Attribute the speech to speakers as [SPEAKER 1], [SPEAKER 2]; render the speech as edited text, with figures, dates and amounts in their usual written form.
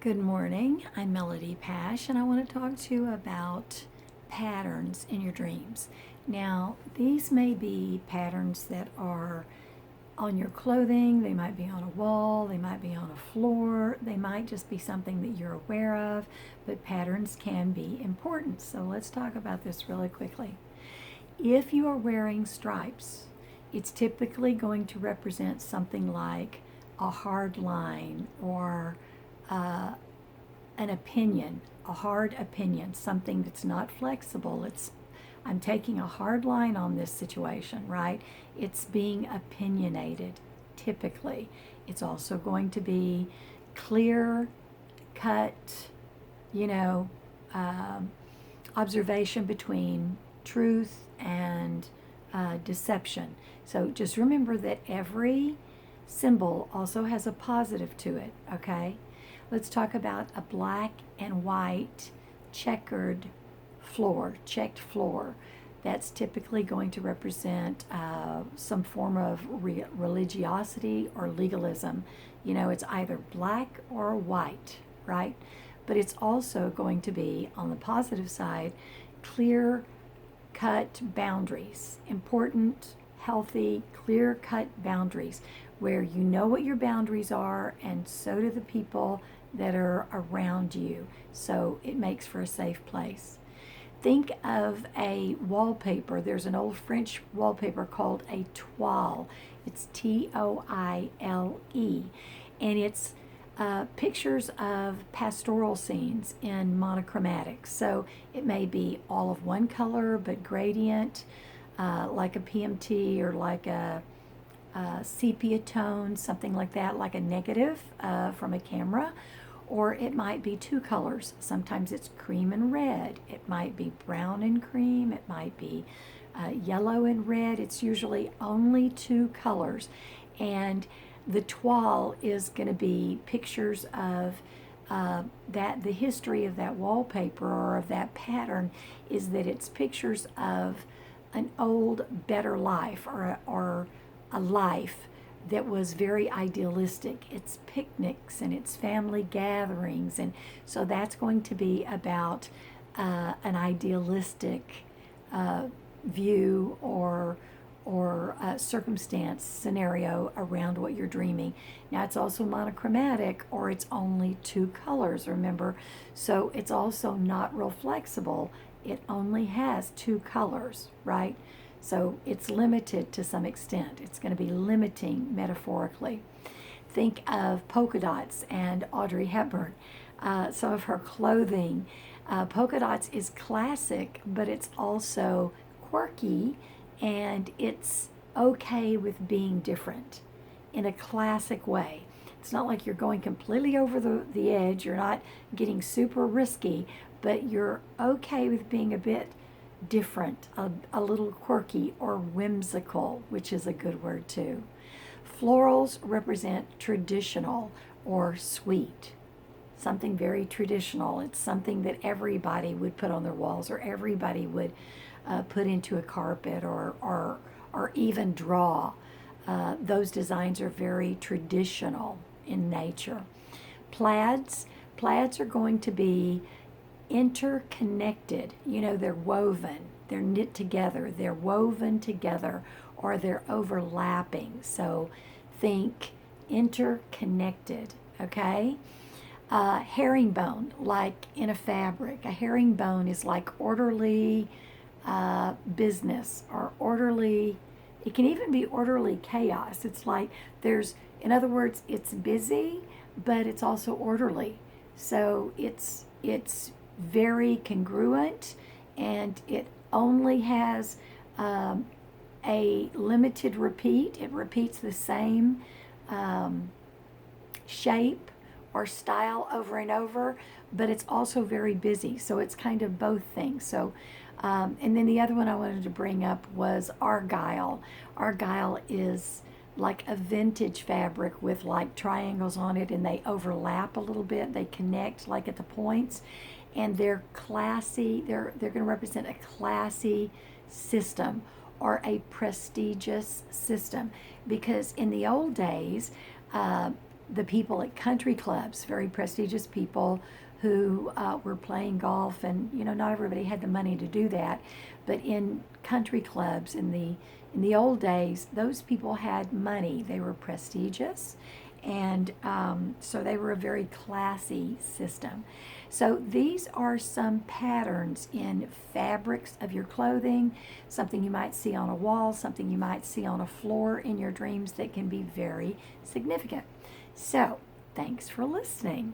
[SPEAKER 1] Good morning. I'm Melody Pash, and I want to talk to you about patterns in your dreams. Now, these may be patterns that are on your clothing, they might be on a wall, they might be on a floor, they might just be something that you're aware of, but patterns can be important. So, let's talk about this really quickly. If you are wearing stripes, it's typically going to represent something like a hard line or uh, an opinion, a hard opinion, something that's not flexible. I'm taking a hard line on this situation, right? It's being opinionated, typically. It's also going to be clear cut, you know, um, observation between truth and deception. So just remember that every symbol also has a positive to it, okay? Let's talk about a black and white checkered floor, checked floor. That's typically going to represent some form of religiosity or legalism. You know, it's either black or white, right? But it's also going to be, on the positive side, clear cut boundaries, important, healthy, clear cut boundaries where you know what your boundaries are, and so do the people that are around you. So it makes for a safe place. Think of a wallpaper. There's an old French wallpaper called a toile. It's Toile. And it's pictures of pastoral scenes in monochromatic. So it may be all of one color but gradient, like a PMT or like a sepia tone, something like that, like a negative from a camera. Or it might be two colors. Sometimes it's cream and red. It might be brown and cream. It might be yellow and red. It's usually only two colors. And the toile is going to be pictures of that. The history of that wallpaper or of that pattern is that it's pictures of an old, better life or a life that was very idealistic. It's picnics and it's family gatherings, and so that's going to be about an idealistic view or circumstance scenario around what you're dreaming. Now it's also monochromatic, or it's only two colors. Remember, so it's also not real flexible. It only has two colors, right? So it's limited to some extent. It's going to be limiting metaphorically. Think of Polka Dots and Audrey Hepburn. Some of her clothing. Polka Dots is classic, but it's also quirky, and it's okay with being different in a classic way. It's not like you're going completely over the edge. You're not getting super risky, but you're okay with being a bit different, a little quirky or whimsical, which is a good word too. Florals represent traditional or sweet, something very traditional. It's something that everybody would put on their walls, or everybody would put into a carpet, or even draw. Those designs are very traditional in nature. Plaids are going to be interconnected. You know, they're woven, they're knit together, they're woven together, or they're overlapping. So think interconnected, okay? Herringbone, like in a fabric. A herringbone is like orderly business, or orderly, it can even be orderly chaos. It's like in other words, it's busy, but it's also orderly. So it's very congruent, and it only has a limited repeat. It repeats the same shape or style over and over, but it's also very busy. So it's kind of both things. So, and then the other one I wanted to bring up was argyle. Argyle is like a vintage fabric with like triangles on it, and they overlap a little bit. They connect like at the points, and they're classy. They're going to represent a classy system or a prestigious system, because in the old days, the people at country clubs, very prestigious people who were playing golf, and not everybody had the money to do that, but in country clubs in the old days, those people had money. They were prestigious, and so they were a very classy system. So these are some patterns in fabrics of your clothing, something you might see on a wall, something you might see on a floor in your dreams that can be very significant. So thanks for listening.